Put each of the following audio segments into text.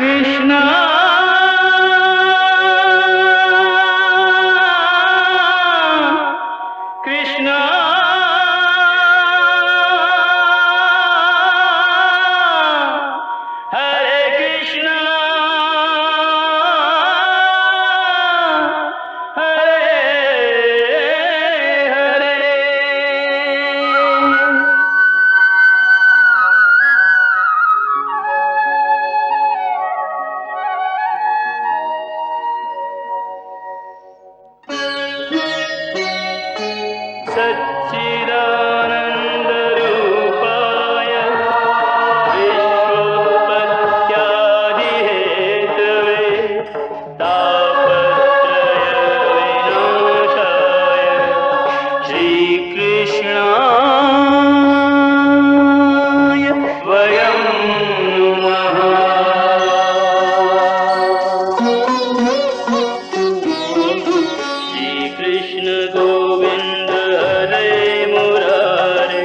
कृष्णा कृष्णा हरे कृष्णा हरे हरे। सच्चिदानंद रूपाय विश्वोत्पत्त्यादि Hathaway तापत्रय विनाशाय श्री कृष्णाय वयं नमः। श्री कृष्ण गोविंद हरे मुरारे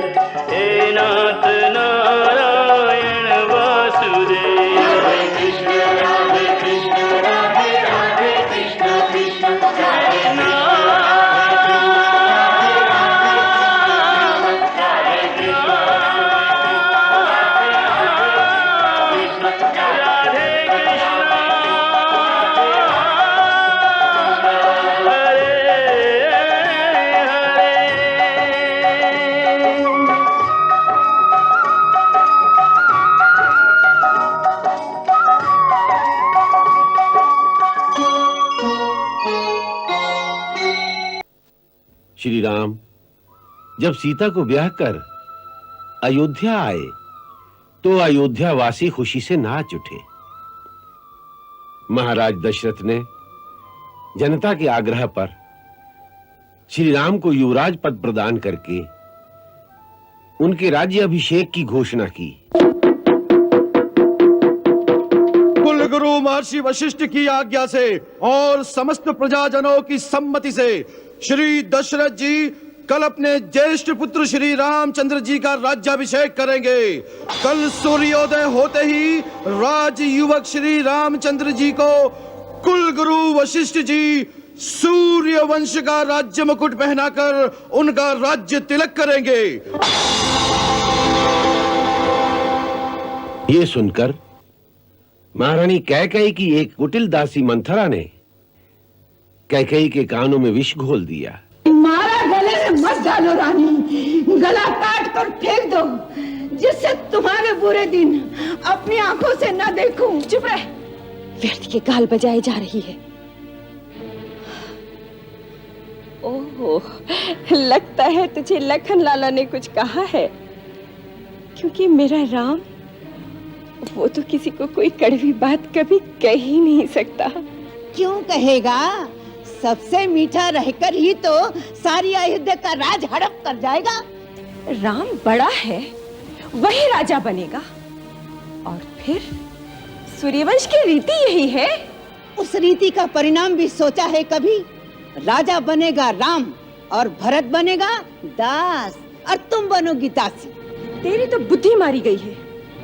हे नाथ नारायण वासुदेव। हरे कृष्ण राधे राधे कृष्ण कृष्ण कृष्ण श्री राम जब सीता को ब्याह कर अयोध्या आए तो अयोध्या वासी खुशी से नाच उठे। महाराज दशरथ ने जनता के आग्रह पर श्री राम को युवराज पद प्रदान करके उनके राज्य अभिषेक की घोषणा की। कुल गुरु महर्षि वशिष्ठ की आज्ञा से और समस्त प्रजाजनों की सम्मति से श्री दशरथ जी कल अपने ज्येष्ठ पुत्र श्री रामचंद्र जी का राज्याभिषेक करेंगे। कल सूर्योदय होते ही राज युवक श्री रामचंद्र जी को कुल गुरु वशिष्ठ जी सूर्य वंश का राज्य मुकुट पहनाकर उनका राज्य तिलक करेंगे। ये सुनकर महारानी कैकेयी की एक कुटिल दासी मंथरा ने कैकेयी के कानों में विष घोल दिया। मारा गले में मत डालो रानी, गला काट कर फेंक दो जिससे तुम्हारे बुरे दिन अपनी आंखों से न देखूं। चुप रह, व्यर्थ के गाल बजाई जा रही है। ओह, लगता है तुझे लखन लाला ने कुछ कहा है, क्योंकि मेरा राम वो तो किसी को कोई कड़वी बात कभी कह ही नहीं सकता। क्यों कहेगा? सबसे मीठा रहकर ही तो सारी अयोध्या का राज हड़प कर जाएगा। राम बड़ा है, वही राजा बनेगा, और फिर सूर्यवंश की रीति यही है। उस रीति का परिणाम भी सोचा है कभी? राजा बनेगा राम और भरत बनेगा दास और तुम बनोगी दासी। तेरी तो बुद्धि मारी गई है।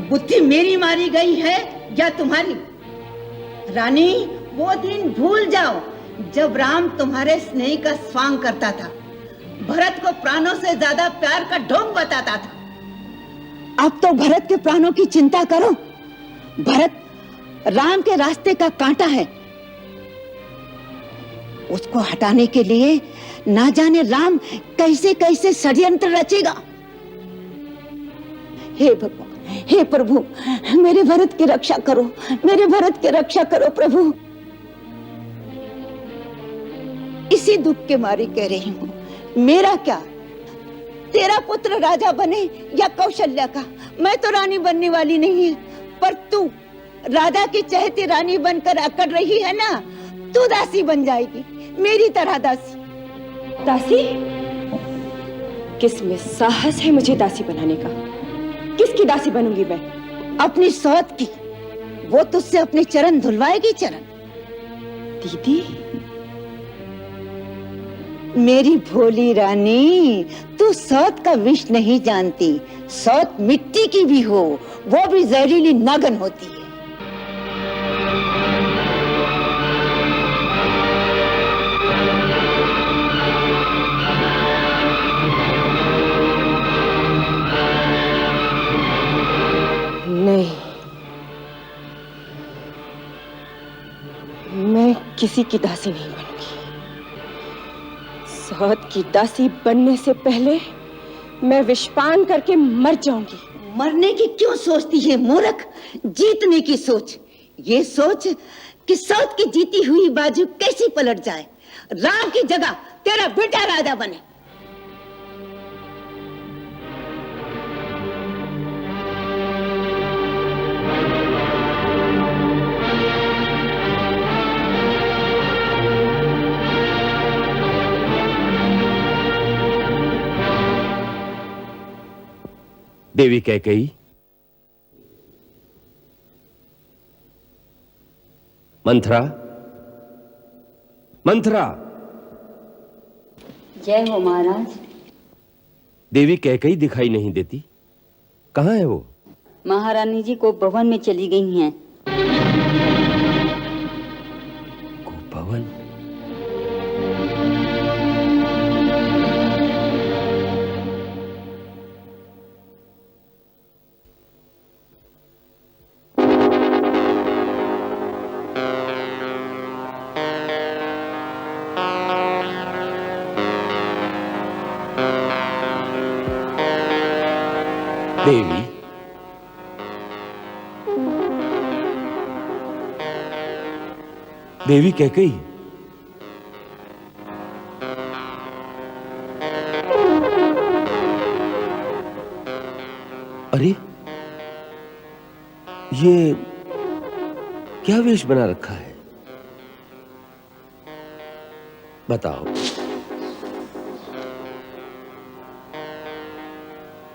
बुद्धि मेरी मारी गई है या तुम्हारी? रानी, वो दिन भूल जाओ जब राम तुम्हारे स्नेह का स्वांग करता था, भरत को प्राणों से ज्यादा प्यार का ढोंग बताता था। अब तो भरत के प्राणों की चिंता करो। भरत राम के रास्ते का कांटा है, उसको हटाने के लिए ना जाने राम कैसे कैसे षड्यंत्र रचेगा। हे भगवान, हे प्रभु, मेरे भरत की रक्षा करो, मेरे भरत की रक्षा करो प्रभु। इसी दुख के मारे कह रही हूँ, मेरा क्या, तेरा पुत्र राजा बने या कौशल्या का, मैं तो रानी बनने वाली नहीं है। पर तू राजा की चहेती रानी बनकर अकड़ रही है ना, तू दासी बन जाएगी, मेरी तरह दासी। दासी? किसमें साहस है मुझे दासी बनाने का? किसकी दासी बनूंगी मैं? अपनी सौत की, वो तुझसे अपने चरण धुलवाएगी। चरण? दीदी, मेरी भोली रानी, तू सौत का विष नहीं जानती। सौत मिट्टी की भी हो, वो भी जहरीली नागन होती है। मैं किसी की दासी नहीं बनूंगी। सौत की दासी बनने से पहले मैं विषपान करके मर जाऊंगी। मरने की क्यों सोचती है मूर्ख? जीतने की सोच। ये सोच कि सौत की जीती हुई बाजू कैसी पलट जाए, राम की जगह तेरा बेटा राजा बने। देवी कैकेयी, मंथरा, मंथरा। जय हो महाराज। देवी कैकेयी दिखाई नहीं देती, कहाँ है वो? महारानी जी को भवन में चली गई हैं। भवन? देवी, देवी कैकेयी, अरे ये क्या वेश बना रखा है? बताओ,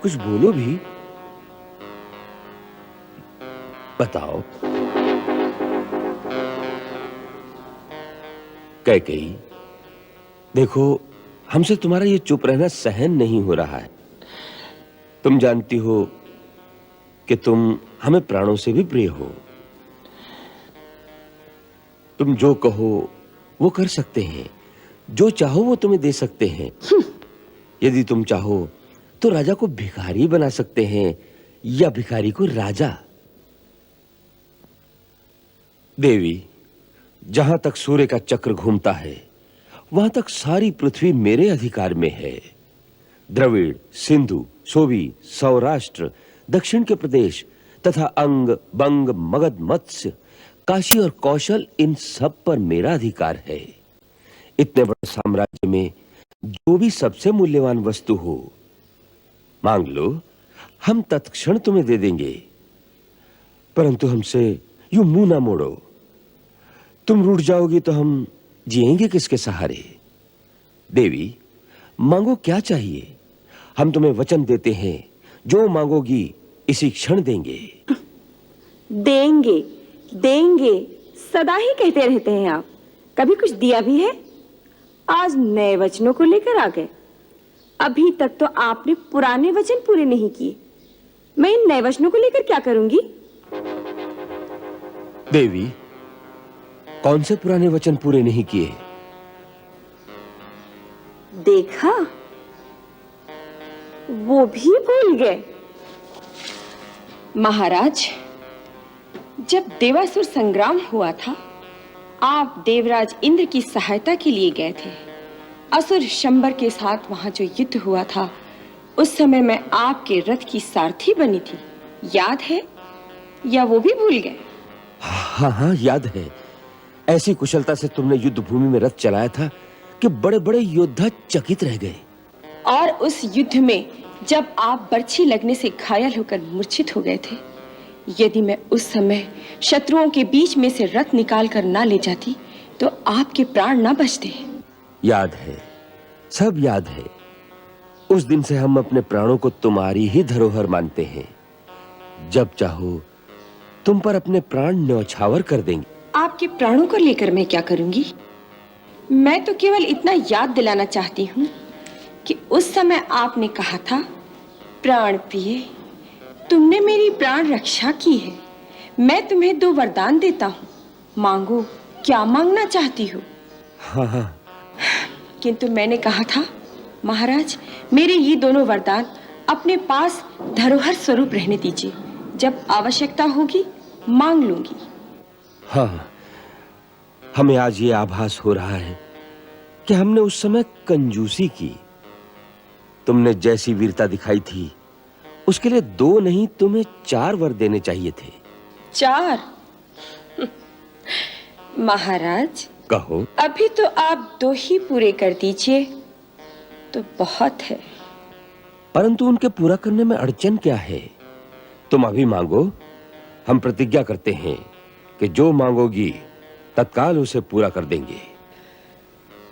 कुछ बोलो भी, बताओ। कैकेयी, देखो, हमसे तुम्हारा ये चुप रहना सहन नहीं हो रहा है। तुम जानती हो कि तुम हमें प्राणों से भी प्रिय हो। तुम जो कहो वो कर सकते हैं, जो चाहो वो तुम्हें दे सकते हैं। यदि तुम चाहो तो राजा को भिखारी बना सकते हैं या भिखारी को राजा। देवी, जहां तक सूर्य का चक्र घूमता है वहां तक सारी पृथ्वी मेरे अधिकार में है। द्रविड़, सिंधु, सोवी, सौराष्ट्र, दक्षिण के प्रदेश तथा अंग, बंग, मगध, मत्स्य, काशी और कौशल, इन सब पर मेरा अधिकार है। इतने बड़े साम्राज्य में जो भी सबसे मूल्यवान वस्तु हो मांग लो, हम तत्क्षण तुम्हें दे देंगे। परंतु हमसे यूं मुंह ना मोड़ो। तुम रूठ जाओगी तो हम जिएंगे किसके सहारे? देवी, मांगो, क्या चाहिए? हम तुम्हें वचन देते हैं, जो मांगोगी इसी क्षण देंगे। देंगे देंगे सदा ही कहते रहते हैं आप, कभी कुछ दिया भी है? आज नए वचनों को लेकर आ गए। अभी तक तो आपने पुराने वचन पूरे नहीं किए। मैं इन नए वचनों को लेकर क्या करूंगी? देवी, कौन से पुराने वचन पूरे नहीं किए? देखा, वो भी भूल गए। महाराज, जब देवासुर संग्राम हुआ था, आप देवराज इंद्र की सहायता के लिए गए थे। असुर शंबर के साथ वहां जो युद्ध हुआ था, उस समय मैं आपके रथ की सारथी बनी थी, याद है? या वो भी भूल गए? हाँ हाँ, याद है। ऐसी कुशलता से तुमने युद्ध भूमि में रथ चलाया था कि बड़े बड़े योद्धा चकित रह गए। और उस युद्ध में जब आप बर्छी लगने से घायल होकर मूर्छित हो गए थे, यदि मैं उस समय शत्रुओं के बीच में से रथ निकाल कर ना ले जाती तो आपके प्राण ना बचते। याद है, सब याद है। उस दिन से हम अपने प्राणों को तुम्हारी ही धरोहर मानते हैं। जब चाहो तुम पर अपने प्राण न्यौछावर कर देंगे। आपके प्राणों को लेकर मैं क्या करूंगी? मैं तो केवल इतना याद दिलाना चाहती हूँ कि उस समय आपने कहा था, प्राण प्रिय, तुमने मेरी प्राण रक्षा की है। मैं तुम्हें 2 वरदान देता हूँ, मांगो, क्या मांगना चाहती हो? हाँ हाँ। किंतु मैंने कहा था, महाराज, मेरे ये दोनों वरदान अपने पास धरोहर स्वरूप रहने दीजिए। जब आवश्यकता होगी मांग लूंगी। हाँ, हमें आज ये आभास हो रहा है कि हमने उस समय कंजूसी की। तुमने जैसी वीरता दिखाई थी उसके लिए 2 नहीं तुम्हें 4 वर देने चाहिए थे। 4? महाराज, कहो। अभी तो आप 2 ही पूरे कर दीजिए तो बहुत है। परंतु उनके पूरा करने में अड़चन क्या है? तुम अभी मांगो, हम प्रतिज्ञा करते हैं कि जो मांगोगी तत्काल उसे पूरा कर देंगे।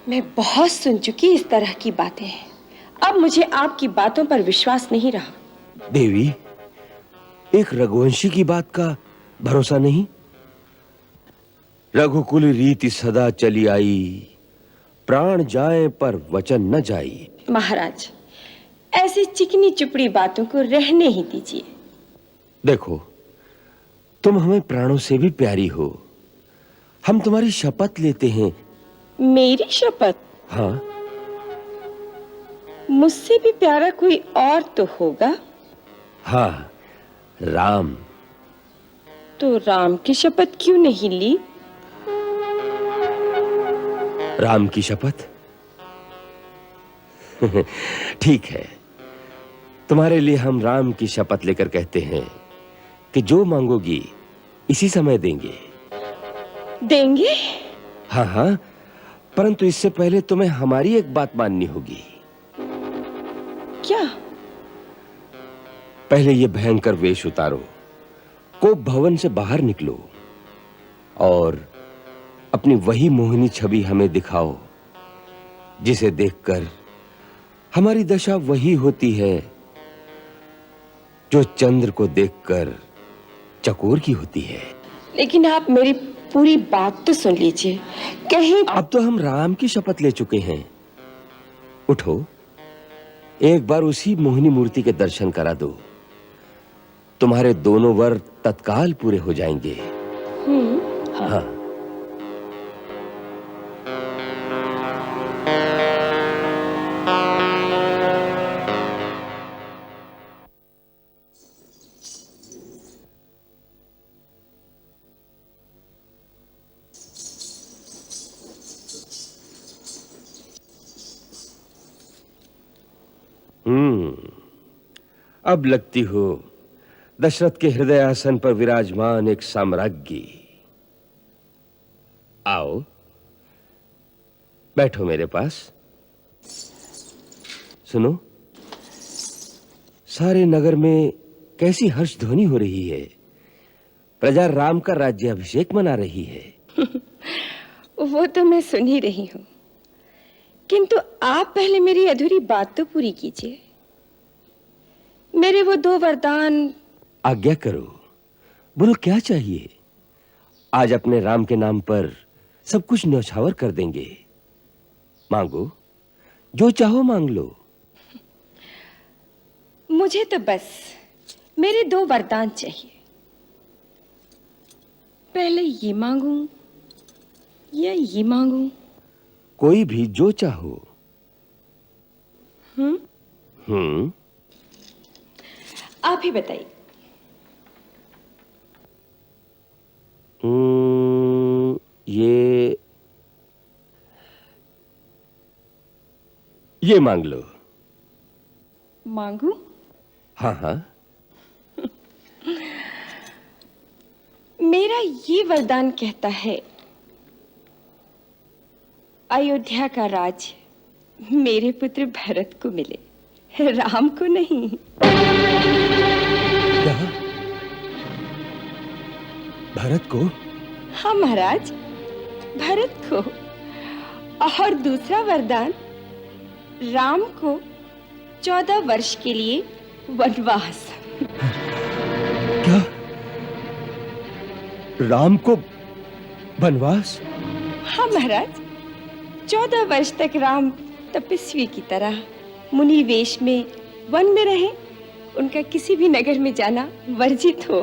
मैं बहुत सुन चुकी इस तरह की बातें। अब मुझे आपकी बातों पर विश्वास नहीं रहा। देवी, एक रघुवंशी की बात का भरोसा नहीं? रघुकुल रीति सदा चली आई, प्राण जाए पर वचन न जाई। महाराज, ऐसी चिकनी चुपड़ी बातों को रहने ही दीजिए। देखो, तुम हमें प्राणों से भी प्यारी हो। हम तुम्हारी शपथ लेते हैं। मेरी शपथ? हाँ। मुझसे भी प्यारा कोई और तो होगा। हाँ, राम। तो राम की शपथ क्यों नहीं ली? राम की शपथ? ठीक है, तुम्हारे लिए हम राम की शपथ लेकर कहते हैं कि जो मांगोगी इसी समय देंगे। देंगे? हाँ हाँ, परंतु इससे पहले तुम्हें हमारी एक बात माननी होगी। क्या? पहले ये भयंकर वेश उतारो, कोप भवन से बाहर निकलो और अपनी वही मोहिनी छवि हमें दिखाओ जिसे देखकर हमारी दशा वही होती है जो चंद्र को देखकर चकोर की होती है। लेकिन आप मेरी पूरी बात तो सुन लीजिए। कहीं अब तो हम राम की शपथ ले चुके हैं। उठो, एक बार उसी मोहिनी मूर्ति के दर्शन करा दो। तुम्हारे दोनों वर तत्काल पूरे हो जाएंगे। हाँ। अब लगती हो दशरथ के हृदय आसन पर विराजमान एक साम्राज्ञी। आओ, बैठो मेरे पास। सुनो, सारे नगर में कैसी हर्ष ध्वनि हो रही है। प्रजा राम का राज्याभिषेक मना रही है। वो तो मैं सुन ही रही हूं, किंतु आप पहले मेरी अधूरी बात तो पूरी कीजिए। मेरे वो 2 वरदान। आज्ञा करो, बोलो क्या चाहिए। आज अपने राम के नाम पर सब कुछ न्यौछावर कर देंगे। मांगो, जो चाहो मांग लो। मुझे तो बस मेरे 2 वरदान चाहिए। पहले ये मांगूं या ये मांगूं? कोई भी जो चाहो। आप ही बताइए। ये मांग लो। मांगू? हाँ हाँ। मेरा ये वरदान कहता है, अयोध्या का राज मेरे पुत्र भरत को मिले, राम को नहीं। क्या? भरत को? हाँ महाराज, भरत को। और दूसरा वरदान, राम को 14 वर्ष के लिए वनवास। क्या? राम को वनवास? हाँ महाराज, 14 वर्ष तक राम तपस्वी की तरह मुनि वेश में वन में रहे। उनका किसी भी नगर में जाना वर्जित हो।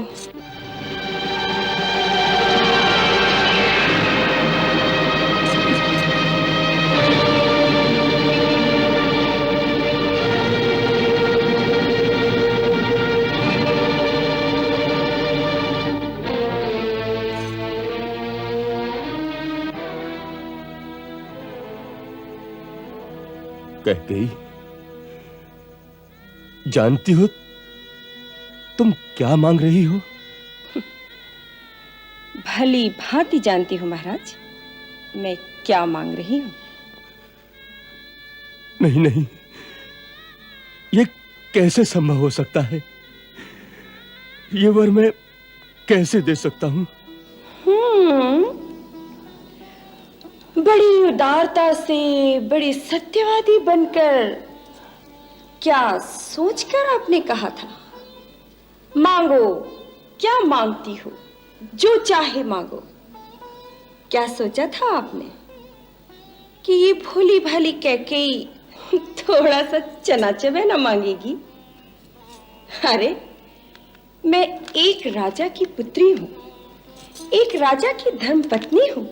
कह गई, जानती हो तुम क्या मांग रही हो? भली भांति जानती हूँ महाराज, मैं क्या मांग रही हूँ। नहीं नहीं, ये कैसे संभव हो सकता है? ये वर मैं कैसे दे सकता हूँ? बड़ी उदारता से, बड़ी सत्यवादी बनकर, क्या सोचकर आपने कहा था? मांगो, क्या मांगती हो, जो चाहे मांगो। क्या सोचा था आपने कि ये भोली भाली कैकेयी थोड़ा सा चना चबेना मांगेगी? अरे, मैं एक राजा की पुत्री हूं, एक राजा की धर्मपत्नी हूं।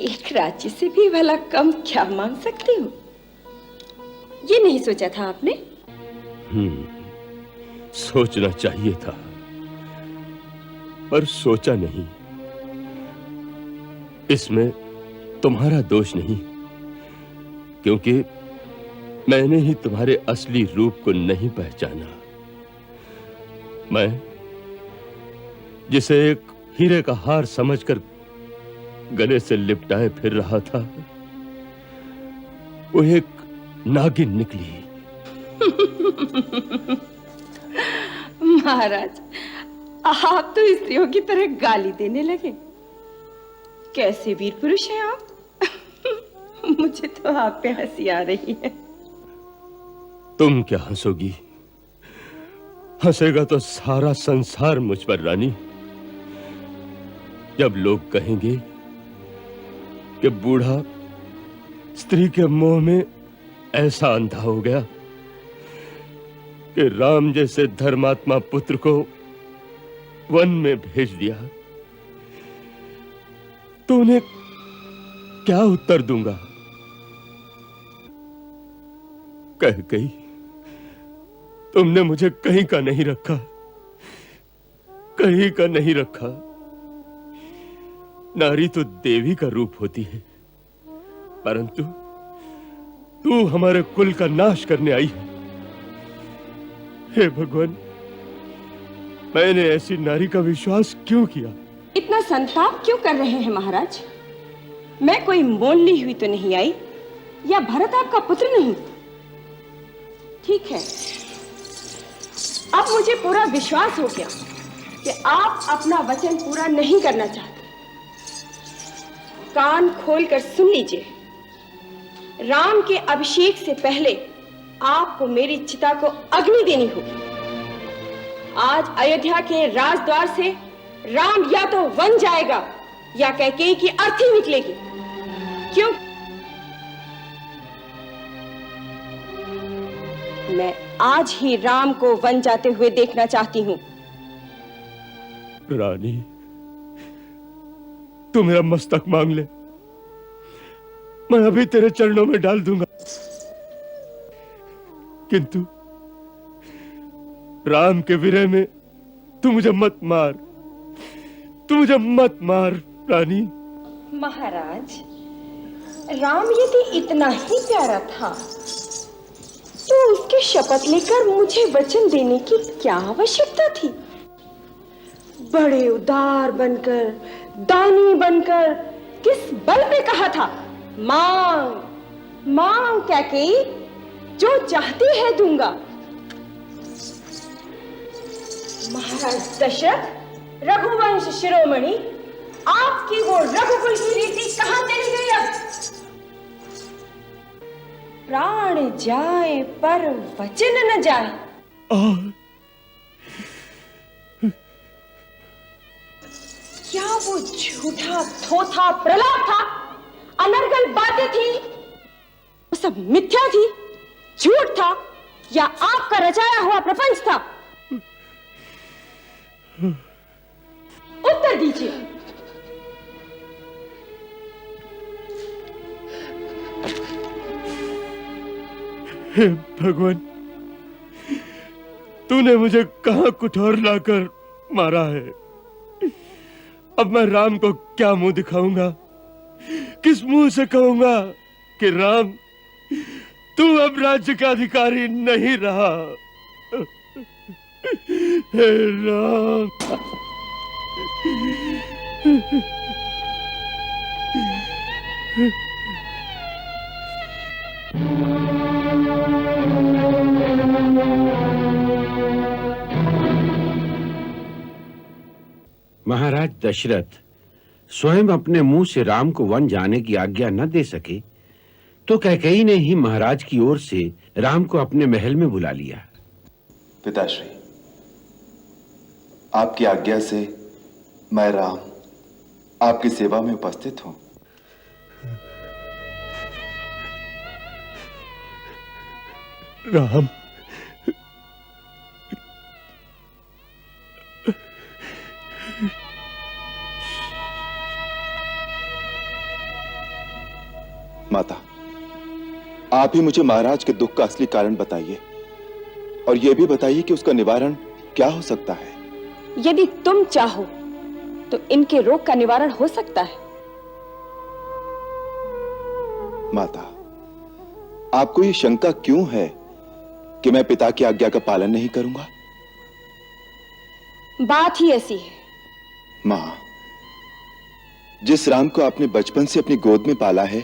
एक राज्य से भी भला कम क्या मांग सकती हूँ? ये नहीं सोचा था आपने? सोचना चाहिए था, पर सोचा नहीं। इसमें तुम्हारा दोष नहीं, क्योंकि मैंने ही तुम्हारे असली रूप को नहीं पहचाना। मैं जिसे एक हीरे का हार समझकर गले से लिपटाए फिर रहा था, वो एक नागिन निकली। महाराज, आप तो स्त्रियों की तरह गाली देने लगे। कैसे वीर पुरुष हैं आप? मुझे तो आप पे हंसी आ रही है। तुम क्या हंसोगी? हंसेगा तो सारा संसार मुझ पर रानी। जब लोग कहेंगे कि बूढ़ा स्त्री के मोह में ऐसा अंधा हो गया कि राम जैसे धर्मात्मा पुत्र को वन में भेज दिया, तो उन्हें क्या उत्तर दूंगा? कह गई, तुमने मुझे कहीं का नहीं रखा, कहीं का नहीं रखा। नारी तो देवी का रूप होती है, परंतु तू हमारे कुल का नाश करने आई है। हे भगवान, मैंने ऐसी नारी का विश्वास क्यों किया? इतना संताप क्यों कर रहे हैं महाराज? मैं कोई मोल ली हुई तो नहीं आई, या भरत आपका पुत्र नहीं? ठीक है, अब मुझे पूरा विश्वास हो गया कि आप अपना वचन पूरा नहीं करना चाहते। कान खोलकर सुन लीजिए, राम के अभिषेक से पहले आपको मेरी चिता को अग्नि देनी होगी। आज अयोध्या के राजद्वार से राम या तो वन जाएगा या कैकेयी की अर्थी निकलेगी। क्यों? मैं आज ही राम को वन जाते हुए देखना चाहती हूँ। रानी, तू मेरा मस्तक मांग ले, मैं अभी तेरे चरणों में डाल दूंगा। किंतु राम के विरह में तू मुझे मत मार, तू मुझे मत मार रानी। महाराज, राम यदि इतना ही प्यारा था तो उसकी शपथ लेकर मुझे वचन देने की क्या आवश्यकता थी? बड़े उदार बनकर, दानी बनकर किस बल पे कहा था, मांग मांग कैकेयी, जो चाहती है दूंगा। महाराज दशरथ, रघुवंश शिरोमणि, आपकी वो रघुकुल की रीति कहां चली गई? अब प्राण जाए पर वचन न जाए। क्या वो झूठा थोथा प्रलाप था? अनर्गल बातें थी? वो सब मिथ्या थी, झूठ था, या आपका रचाया हुआ प्रपंच था? उत्तर दीजिए। हे भगवान, तूने मुझे कहां कुठार लाकर मारा है? अब मैं राम को क्या मुंह दिखाऊंगा? किस मुंह से कहूंगा कि राम, तू अब राज्य का अधिकारी नहीं रहा। हे राम। महाराज दशरथ स्वयं अपने मुंह से राम को वन जाने की आज्ञा न दे सके तो कैकेयी ने ही महाराज की ओर से राम को अपने महल में बुला लिया। पिताश्री, आपकी आज्ञा से मैं राम आपकी सेवा में उपस्थित हूं। राम, माता, आप ही मुझे महाराज के दुख का असली कारण बताइए और यह भी बताइए कि उसका निवारण क्या हो सकता है। यदि तुम चाहो तो इनके रोग का निवारण हो सकता है। माता, आपको ये शंका क्यों है कि मैं पिता की आज्ञा का पालन नहीं करूंगा? बात ही ऐसी है। मां, जिस राम को आपने बचपन से अपनी गोद में पाला है,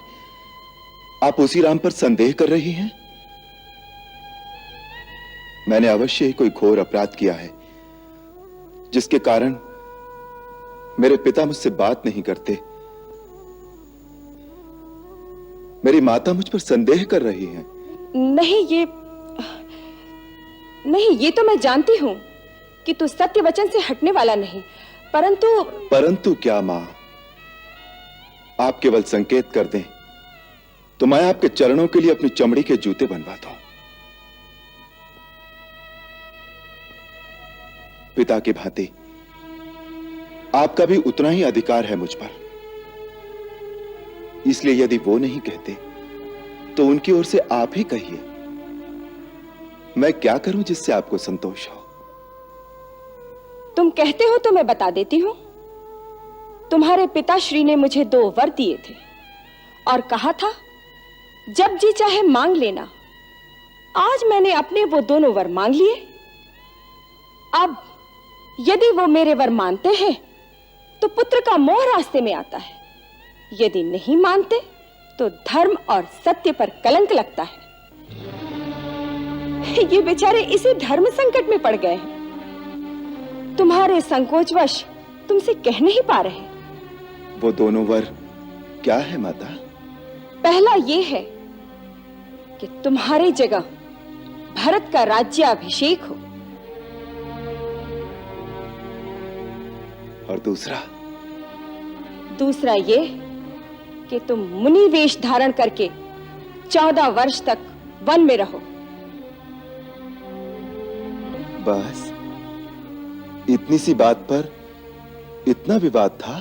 आप उसी राम पर संदेह कर रही हैं? मैंने अवश्य ही कोई घोर अपराध किया है जिसके कारण मेरे पिता मुझसे बात नहीं करते। मेरी माता मुझ पर संदेह कर रही हैं। नहीं, ये तो मैं जानती हूं कि तू सत्य वचन से हटने वाला नहीं, परंतु क्या मां? आप केवल संकेत कर दें तो मैं आपके चरणों के लिए अपनी चमड़ी के जूते बनवाता हूं। पिता की भांति आपका भी उतना ही अधिकार है मुझ पर, इसलिए यदि वो नहीं कहते तो उनकी ओर से आप ही कहिए। मैं क्या करूं जिससे आपको संतोष हो? तुम कहते हो तो मैं बता देती हूं। तुम्हारे पिताश्री ने मुझे 2 वर दिए थे और कहा था जब जी चाहे मांग लेना। आज मैंने अपने वो दोनों वर मांग लिए। अब यदि वो मेरे वर मानते हैं तो पुत्र का मोह रास्ते में आता है, यदि नहीं मानते तो धर्म और सत्य पर कलंक लगता है। ये बेचारे इसी धर्म संकट में पड़ गए हैं। तुम्हारे संकोचवश तुमसे कह नहीं पा रहे। वो दोनों वर क्या है माता? पहला ये है कि तुम्हारी जगह भरत का राज्याभिषेक हो, और दूसरा ये कि तुम मुनि वेश धारण करके 14 वर्ष तक वन में रहो। बस इतनी सी बात पर इतना विवाद था?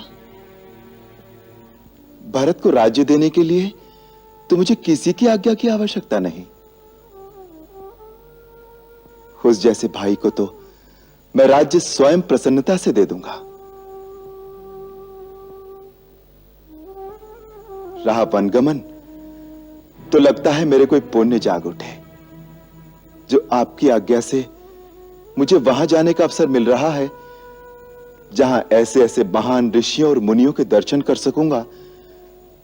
भरत को राज्य देने के लिए तो मुझे किसी की आज्ञा की आवश्यकता नहीं। उस जैसे भाई को तो मैं राज्य स्वयं प्रसन्नता से दे दूंगा। रहा वनगमन, तो लगता है मेरे कोई पुण्य जाग उठे जो आपकी आज्ञा से मुझे वहां जाने का अवसर मिल रहा है जहां ऐसे ऐसे महान ऋषियों और मुनियों के दर्शन कर सकूंगा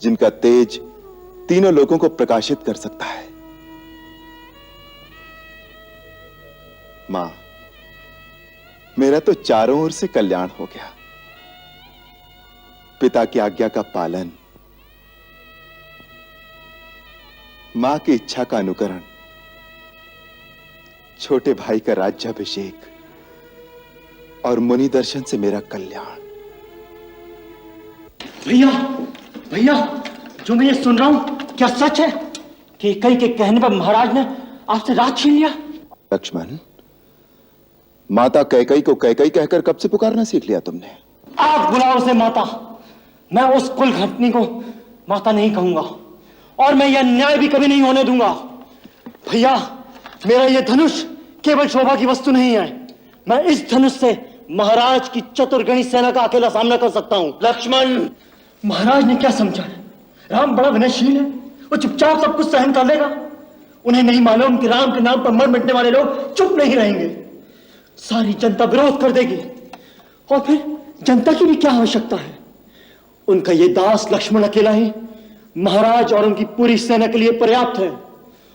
जिनका तेज तीनों लोगों को प्रकाशित कर सकता है। मां, मेरा तो चारों ओर से कल्याण हो गया। पिता की आज्ञा का पालन, मां की इच्छा का अनुकरण, छोटे भाई का राज्याभिषेक और मुनि दर्शन से मेरा कल्याण। भैया, जो मैं ये सुन रहा हूं क्या सच है कि कई के कहने पर महाराज ने आपसे राज छीन लिया? लक्ष्मण, माता कैकेयी को कैकेयी कहकर कब से पुकारना सीख लिया तुमने? आप बुलाओ उसे माता। मैं उस कुल घटनी को माता नहीं कहूंगा और मैं यह न्याय भी कभी नहीं होने दूंगा। भैया, मेरा यह धनुष केवल शोभा की वस्तु नहीं है। मैं इस धनुष से महाराज की चतुर्गणी सेना का अकेला सामना कर सकता हूं। लक्ष्मण, महाराज ने क्या समझा है? राम बड़ा विनयशील है, वो चुपचाप सब कुछ सहन कर लेगा। उन्हें नहीं मालूम कि राम के नाम पर मर मिटने वाले लोग चुप नहीं रहेंगे। सारी जनता विरोध कर देगी और फिर जनता की भी क्या आवश्यकता है? उनका ये दास लक्ष्मण अकेला ही महाराज और उनकी पूरी सेना के लिए पर्याप्त है।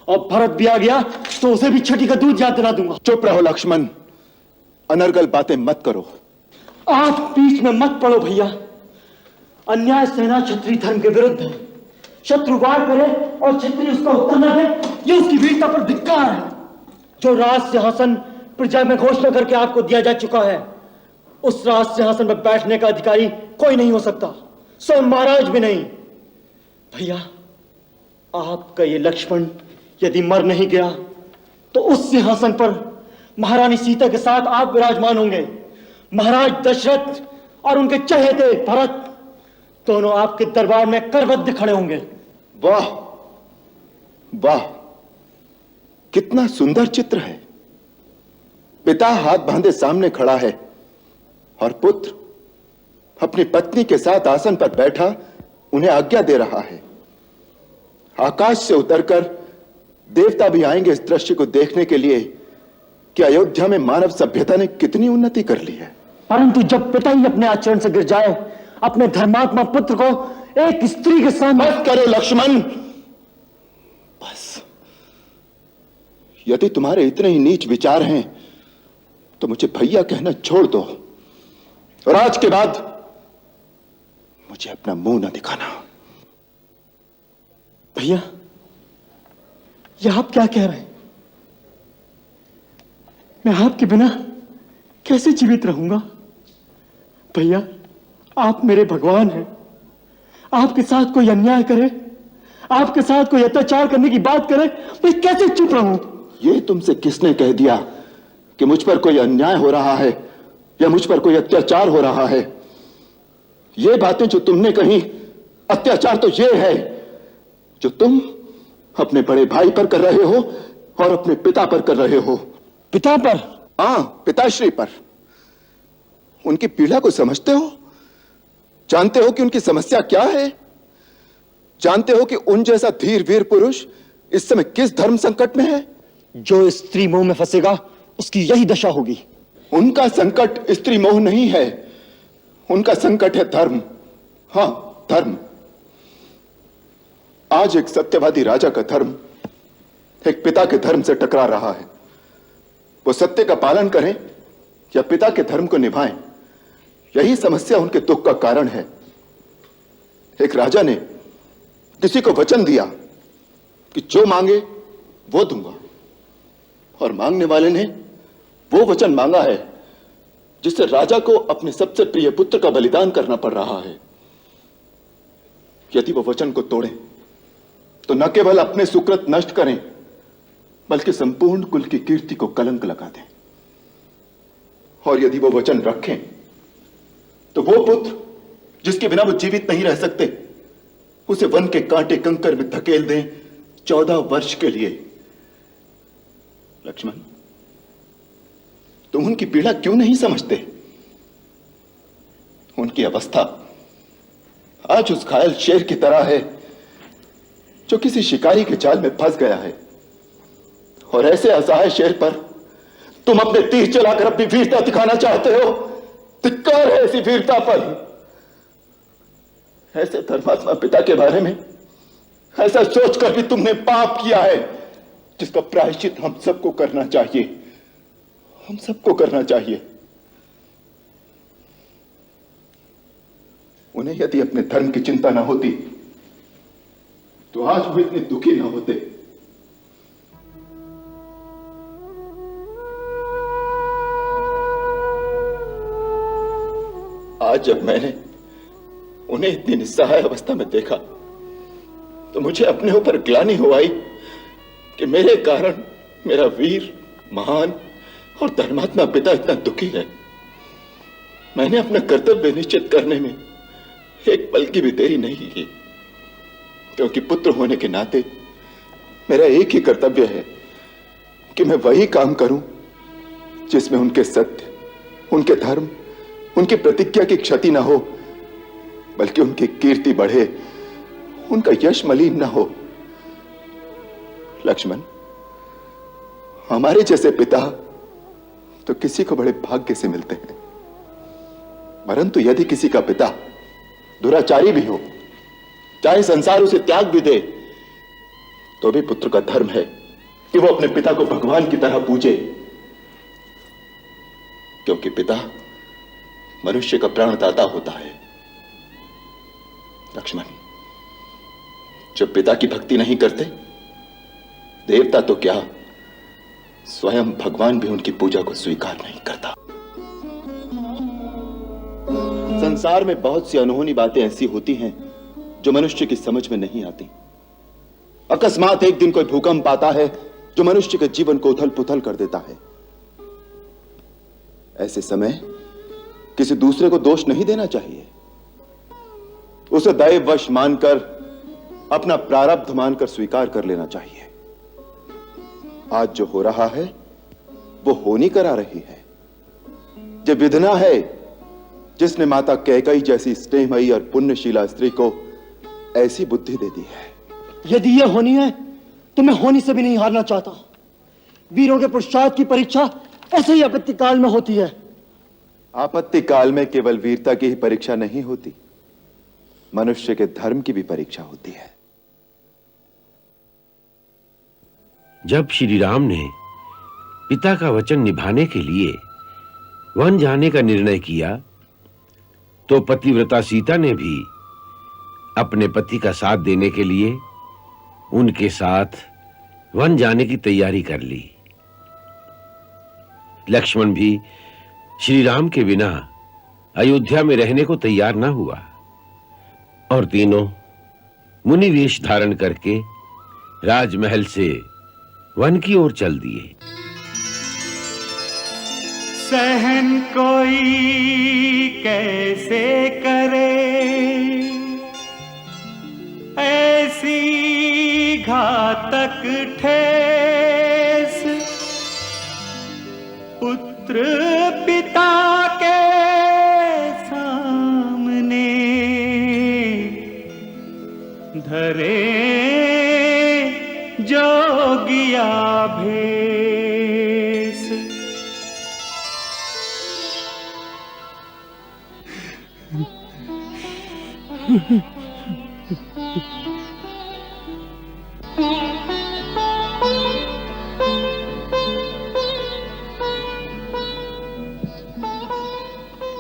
और भरत भी आ गया तो उसे भी छठी का दूध याद दिला दूंगा। चुप रहो लक्ष्मण, अनर्गल बातें मत करो। आप बीच में मत पड़ो भैया। अन्याय सेना क्षत्रिय धर्म के विरुद्ध है। शत्रु वार करे और क्षत्रिय उसका उत्तर न दे, ये उसकी वीरता पर धिक्कार है। जो राज सिंहासन प्रजा में घोषणा करके आपको दिया जा चुका है, उस राज सिंहासन पर बैठने का अधिकारी कोई नहीं हो सकता, स्वयं महाराज भी नहीं। भैया, आपका ये लक्ष्मण यदि मर नहीं गया तो उस सिंहासन पर महारानी सीता के साथ आप विराजमान होंगे। महाराज दशरथ और उनके चहेते भरत दोनों आपके दरबार में करबद्ध खड़े होंगे। वाह वाह, कितना सुंदर चित्र है। पिता हाथ बांधे सामने खड़ा है और पुत्र अपनी पत्नी के साथ आसन पर बैठा उन्हें आज्ञा दे रहा है। आकाश से उतरकर देवता भी आएंगे इस दृश्य को देखने के लिए कि अयोध्या में मानव सभ्यता ने कितनी उन्नति कर ली है। परंतु जब पिता ही अपने आचरण से गिर जाए, अपने धर्मात्मा पुत्र को एक स्त्री के सामने। बस करो लक्ष्मण, बस। यदि तुम्हारे इतने ही नीच विचार हैं तो मुझे भैया कहना छोड़ दो और आज के बाद मुझे अपना मुंह न दिखाना। भैया, यह आप क्या कह रहे हैं? मैं आपके बिना कैसे जीवित रहूंगा? भैया, आप मेरे भगवान हैं। आपके साथ कोई अन्याय करे, आपके साथ कोई अत्याचार करने की बात करे, मैं कैसे चुप रहूं? ये तुमसे किसने कह दिया कि मुझ पर कोई अन्याय हो रहा है या मुझ पर कोई अत्याचार हो रहा है? ये बातें जो तुमने कही, अत्याचार तो ये है जो तुम अपने बड़े भाई पर कर रहे हो और अपने पिता पर कर रहे हो। पिता पर? हां, पिताश्री पर। उनकी पीड़ा को समझते हो? जानते हो कि उनकी समस्या क्या है? जानते हो कि उन जैसा धीर वीर पुरुष इस समय किस धर्म संकट में है? जो स्त्री मोह में फंसेगा उसकी यही दशा होगी। उनका संकट स्त्री मोह नहीं है, उनका संकट है धर्म। हां, धर्म। आज एक सत्यवादी राजा का धर्म एक पिता के धर्म से टकरा रहा है। वो सत्य का पालन करें या पिता के धर्म को निभाएं, यही समस्या उनके दुख का कारण है। एक राजा ने किसी को वचन दिया कि जो मांगे वो दूंगा, और मांगने वाले ने वो वचन मांगा है जिससे राजा को अपने सबसे प्रिय पुत्र का बलिदान करना पड़ रहा है। यदि वो वचन को तोड़ें तो न केवल अपने सुकृत नष्ट करें बल्कि संपूर्ण कुल की कीर्ति को कलंक लगा दें। और यदि वो वचन रखें तो वो पुत्र जिसके बिना वो जीवित नहीं रह सकते, उसे वन के कांटे कंकर में धकेल दें 14 वर्ष के लिए। लक्ष्मण, तुम उनकी पीड़ा क्यों नहीं समझते? उनकी अवस्था आज उस घायल शेर की तरह है जो किसी शिकारी के जाल में फंस गया है, और ऐसे असहाय शेर पर तुम अपने तीर चलाकर अपनी वीरता दिखाना चाहते हो। धिक्कार है ऐसी वीरता पर। ऐसे धर्मात्मा पिता के बारे में ऐसा सोचकर भी तुमने पाप किया है जिसका प्रायश्चित हम सबको करना चाहिए, हम सबको करना चाहिए। उन्हें यदि अपने धर्म की चिंता ना होती तो आज वो इतने दुखी ना होते। आज जब मैंने उन्हें इतनी निस्सहाय अवस्था में देखा तो मुझे अपने ऊपर ग्लानि हो आई कि मेरे कारण मेरा वीर, महान और धर्मात्मा पिता इतना दुखी है। मैंने अपना कर्तव्य निश्चित करने में एक पल की भी देरी नहीं की, क्योंकि पुत्र होने के नाते मेरा एक ही कर्तव्य है कि मैं वही काम करूं जिसमें उनके सत्य, उनके धर्म, उनकी प्रतिज्ञा की क्षति ना हो, बल्कि उनकी कीर्ति बढ़े, उनका यश मलिन ना हो। लक्ष्मण, हमारे जैसे पिता तो किसी को बड़े भाग्य से मिलते हैं, परंतु यदि किसी का पिता दुराचारी भी हो, चाहे संसार उसे त्याग भी दे, तो भी पुत्र का धर्म है कि वो अपने पिता को भगवान की तरह पूजे, क्योंकि पिता मनुष्य का प्राणदाता होता है। लक्ष्मण, जो पिता की भक्ति नहीं करते, देवता तो क्या, स्वयं भगवान भी उनकी पूजा को स्वीकार नहीं करता। संसार में बहुत सी अनहोनी बातें ऐसी होती हैं जो मनुष्य की समझ में नहीं आती। अकस्मात एक दिन कोई भूकंप आता है जो मनुष्य के जीवन को उथल पुथल कर देता है। ऐसे समय किसी दूसरे को दोष नहीं देना चाहिए, उसे दैववश मानकर, अपना प्रारब्ध मानकर स्वीकार कर लेना चाहिए। आज जो हो रहा है वो होनी करा रही है। जो विधना है जिसने माता कैकेयी जैसी स्नेहमयी और पुण्यशीला स्त्री को ऐसी बुद्धि दे दी है। यदि यह होनी है तो मैं होनी से भी नहीं हारना चाहता। वीरों के पुरुषार्थ की परीक्षा ऐसे ही आपत्ति काल में होती है। आपत्ति काल में केवल वीरता की ही परीक्षा नहीं होती, मनुष्य के धर्म की भी परीक्षा होती है। जब श्री राम ने पिता का वचन निभाने के लिए वन जाने का निर्णय किया, तो पतिव्रता सीता ने भी अपने पति का साथ देने के लिए उनके साथ वन जाने की तैयारी कर ली। लक्ष्मण भी श्री राम के बिना अयोध्या में रहने को तैयार न हुआ और तीनों मुनि वेश धारण करके राजमहल से वन की ओर चल दिए। सहन कोई कैसे करे ऐसी घातक ठेस, पुत्र पिता के सामने धरे जोगिया भेस।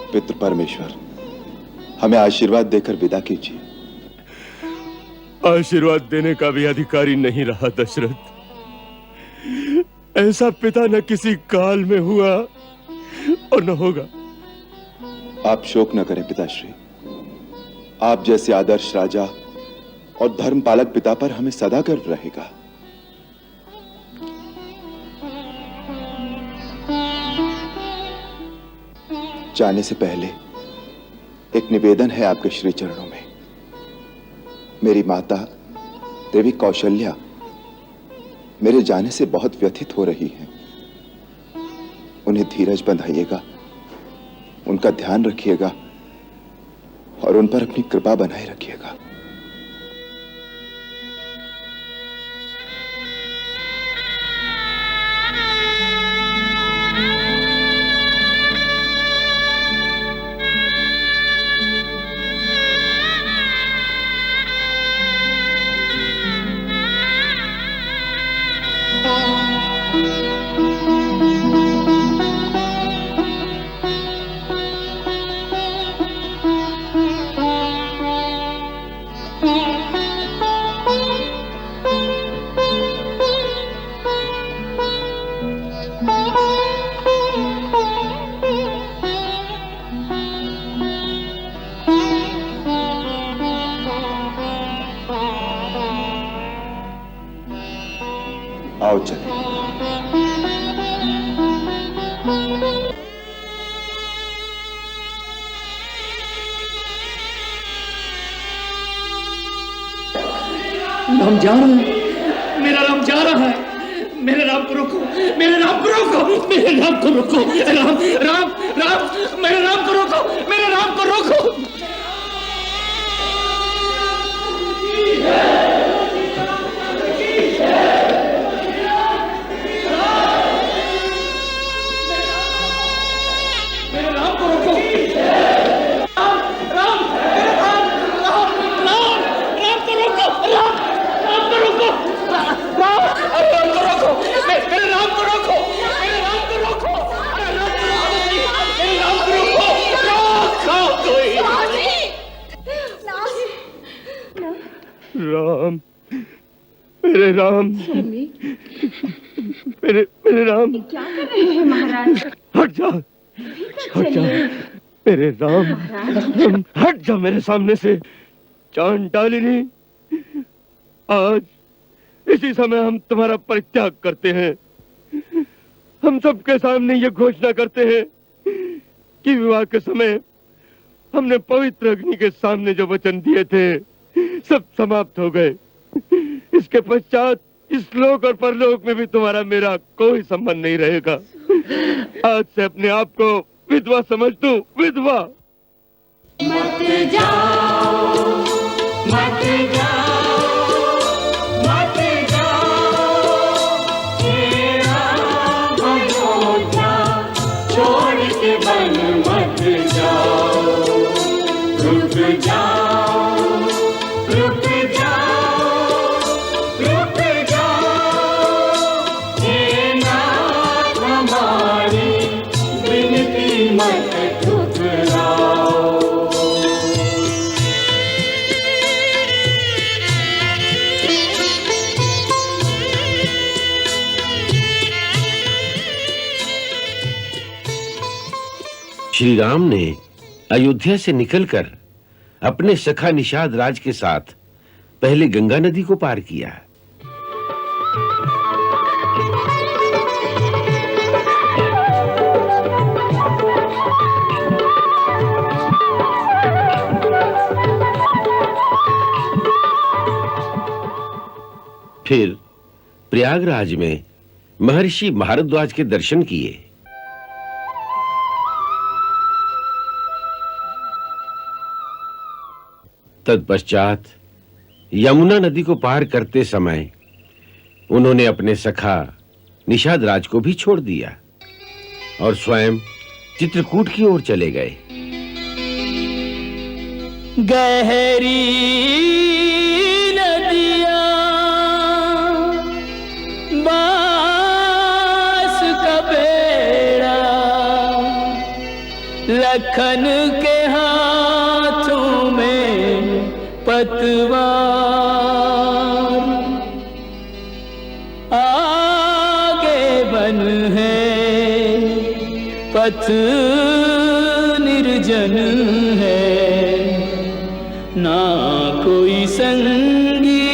पितृ परमेश्वर, हमें आशीर्वाद देकर विदा कीजिए। आशीर्वाद देने का भी अधिकारी नहीं रहा दशरथ। ऐसा पिता न किसी काल में हुआ और न होगा। आप शोक न करें पिताश्री, आप जैसे आदर्श राजा और धर्म पालक पिता पर हमें सदा गर्व रहेगा। जाने से पहले एक निवेदन है आपके श्री चरणों में। मेरी माता देवी कौशल्या मेरे जाने से बहुत व्यथित हो रही हैं। उन्हें धीरज बंधाइएगा, उनका ध्यान रखिएगा और उन पर अपनी कृपा बनाए रखिएगा। आओ चले। राम जा रहा है, मेरा राम जा रहा है। मेरे राम को रोको, मेरे राम को रोको, मेरे राम को रोको, राम राम राम, मेरे राम को रोको, मेरे राम को रोको। राम, मेरे राम, मेरे राम, क्या कर रहे हैं महाराज? हट जा, हट जा, मेरे राम, हट जा मेरे सामने से। चांद डालिनी, आज इसी समय हम तुम्हारा परित्याग करते हैं। हम सबके सामने ये घोषणा करते हैं कि विवाह के समय हमने पवित्र अग्नि के सामने जो वचन दिए थे सब समाप्त हो गए। इसके पश्चात इस लोक और परलोक में भी तुम्हारा मेरा कोई संबंध नहीं रहेगा। आज से अपने आप को विधवा समझ तू, विधवा। मत जाओ, मत जाओ, मत जाओ, तेरा अयोध्या छोड़ के बन मत जाओ, रुक जाओ, रुक जाओ, रुक जाओ, हे नाथ हमारी विनती मत ठुकराओ। श्री राम ने अयोध्या से निकलकर अपने सखा निषाद राज के साथ पहले गंगा नदी को पार किया। फिर प्रयागराज में महर्षि भारद्वाज के दर्शन किए। तत्पश्चात यमुना नदी को पार करते समय उन्होंने अपने सखा निषाद राज को भी छोड़ दिया और स्वयं चित्रकूट की ओर चले गए। गहरी नदियां बास का बेड़ा, लखन के हाथों में पतवार, आगे बन है पथ निर्जन है, ना कोई संगी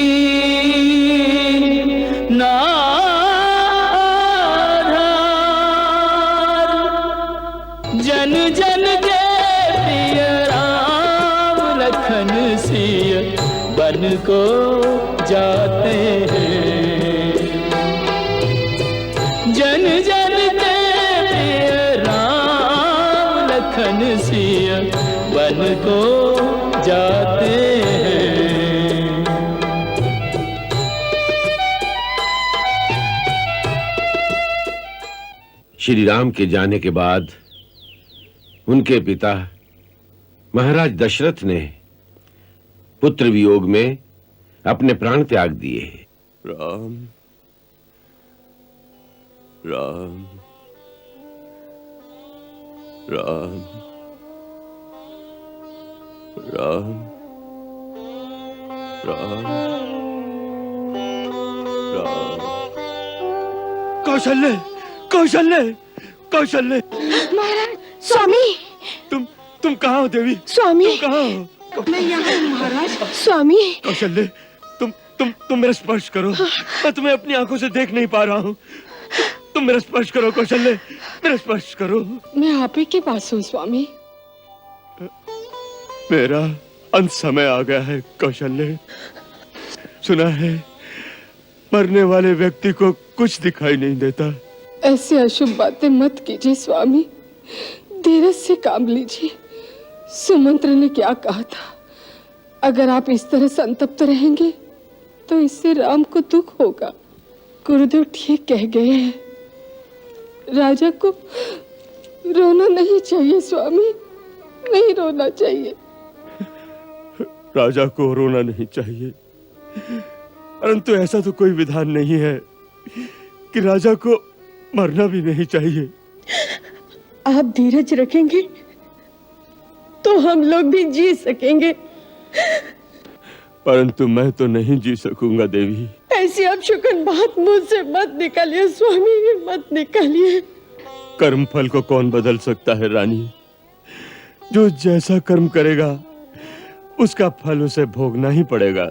ना आधार, जन जन के प्रिय राम लखन सिय बन को जाते हैं, जन जन के प्रिय राम लखन सिय बन को जाते हैं। श्री राम के जाने के बाद उनके पिता महाराज दशरथ ने पुत्र वियोग में अपने प्राण त्याग दिए। राम, राम, राम, राम, राम, राम। कौशल्य, कौशल्य, कौशल्य, महाराज, स्वामी, तुम कहाँ हो देवी? स्वामी, तुम कहाँ हो? मैं यहाँ हूँ महाराज। स्वामी, कौशल्य, तुम मेरा स्पर्श करो। मैं तुम्हें अपनी आंखों से देख नहीं पा रहा हूँ। तुम मेरा स्पर्श करो कौशल्य, मेरा स्पर्श करो। मैं आप ही के पास हूँ स्वामी। मेरा अंत समय आ गया है कौशल्य। सुना है मरने वाले व्यक्ति को कुछ दिखाई नहीं देता। ऐसे अशुभ बातें मत कीजिए स्वामी, धीरज से काम लीजिए। सुमंत्र ने क्या कहा था, अगर आप इस तरह संतप्त रहेंगे तो इससे राम को दुख होगा। गुरुदेव ठीक कह गए हैं, राजा को रोना नहीं चाहिए स्वामी, नहीं रोना चाहिए। राजा को रोना नहीं चाहिए, परंतु ऐसा तो कोई विधान नहीं है कि राजा को मरना भी नहीं चाहिए। आप धीरज रखेंगे तो हम लोग भी जी सकेंगे। परंतु मैं तो नहीं जी सकूंगा देवी। ऐसी अपशकुन बात मुझसे मत निकालिए स्वामी, मत निकालिए। कर्म फल को कौन बदल सकता है रानी? जो जैसा कर्म करेगा उसका फल उसे भोगना ही पड़ेगा।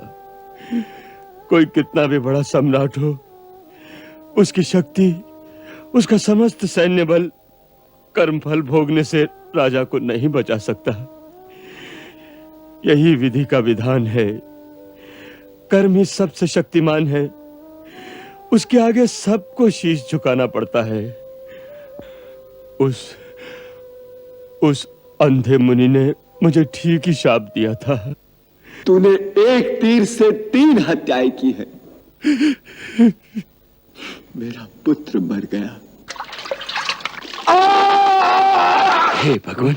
कोई कितना भी बड़ा सम्राट हो, उसकी शक्ति, उसका समस्त सैन्य बल कर्म फल भोगने से राजा को नहीं बचा सकता। यही विधि का विधान है। कर्म ही सबसे शक्तिमान है, उसके आगे सबको शीश झुकाना पड़ता है। उस अंधे मुनि ने मुझे ठीक ही शाप दिया था। तूने एक तीर से 3 हत्याएं की है। मेरा पुत्र मर गया। हे भगवान!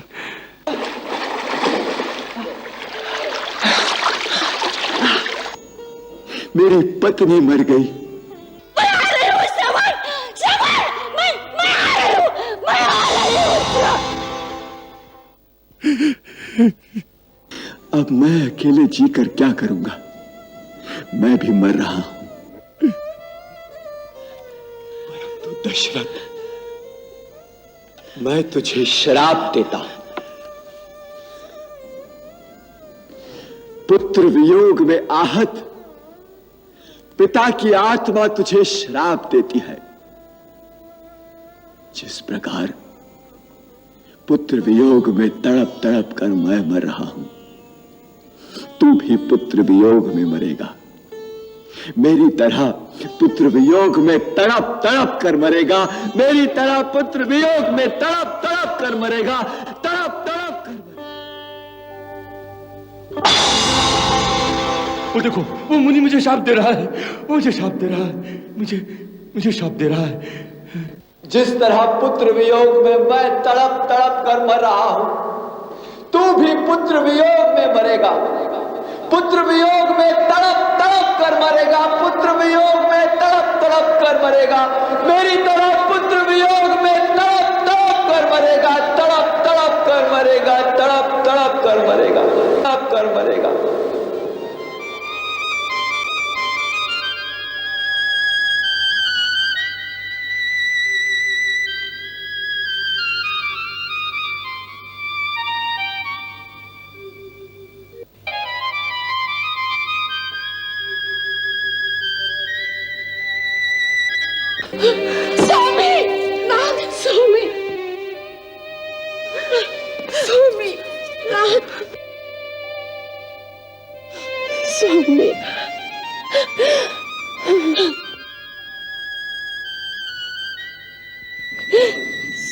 मेरी पत्नी मर गई। अब मैं अकेले जीकर क्या करूंगा? मैं भी मर रहा हूं। परंतु दशरथ, मैं तुझे श्राप देता हूं। पुत्र वियोग में आहत पिता की आत्मा तुझे श्राप देती है। जिस प्रकार पुत्र वियोग में तड़प तड़प कर मैं मर रहा हूं, तू भी पुत्र वियोग में मरेगा। मेरी तरह पुत्र वियोग में तड़प तड़प कर मरेगा। मेरी तरह पुत्र वियोग में तड़प तड़प कर मरेगा। तड़प तड़प कर मरेगा। वो देखो, वो मुनि मुझे शाप दे रहा है। मुझे शाप दे रहा है। मुझे शाप दे रहा है। जिस तरह पुत्र वियोग में मैं तड़प तड़प कर मर रहा हूं, तू भी पुत्र वियोग में मरेगा। पुत्र वियोग में तड़प तड़प कर मरेगा। पुत्र वियोग में तड़प तड़प कर मरेगा। मेरी तरह पुत्र वियोग में तड़प तड़प कर मरेगा। तड़प तड़प कर मरेगा। तड़प तड़प कर मरेगा। तड़प कर मरेगा।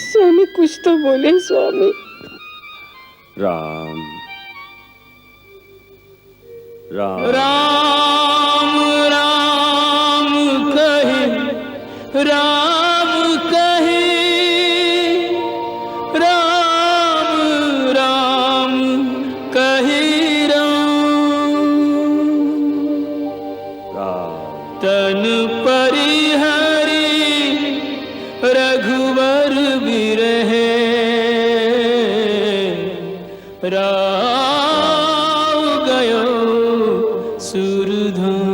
स्वामी कुछ तो बोले स्वामी। राम राम राम राम कहे, राम कहे, राम राम कहे, राम तन परिहरी रघुवर बिरहे, राव गयो सुरधाम।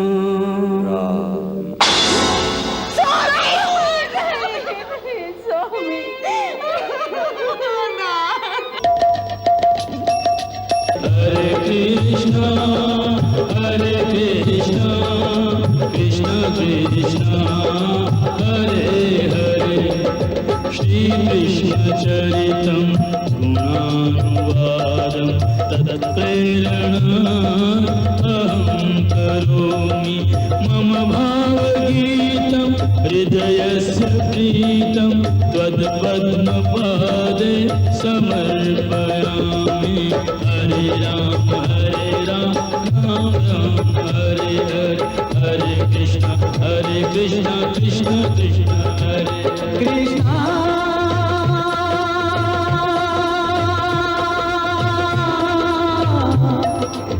हरे कृष्णा कृष्ण कृष्णा हरे हरे, श्री कृष्ण चरितम गुणानुवादम तत्प्रेरणा अहं करोमि। मम भावगीतं हृदयस्य प्रीतं त्वत्पद्मपादे समर्पयामि। हरे राम राम राम हरे हरे, हरे कृष्ण कृष्ण कृष्ण हरे कृष्ण।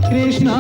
कृष्णा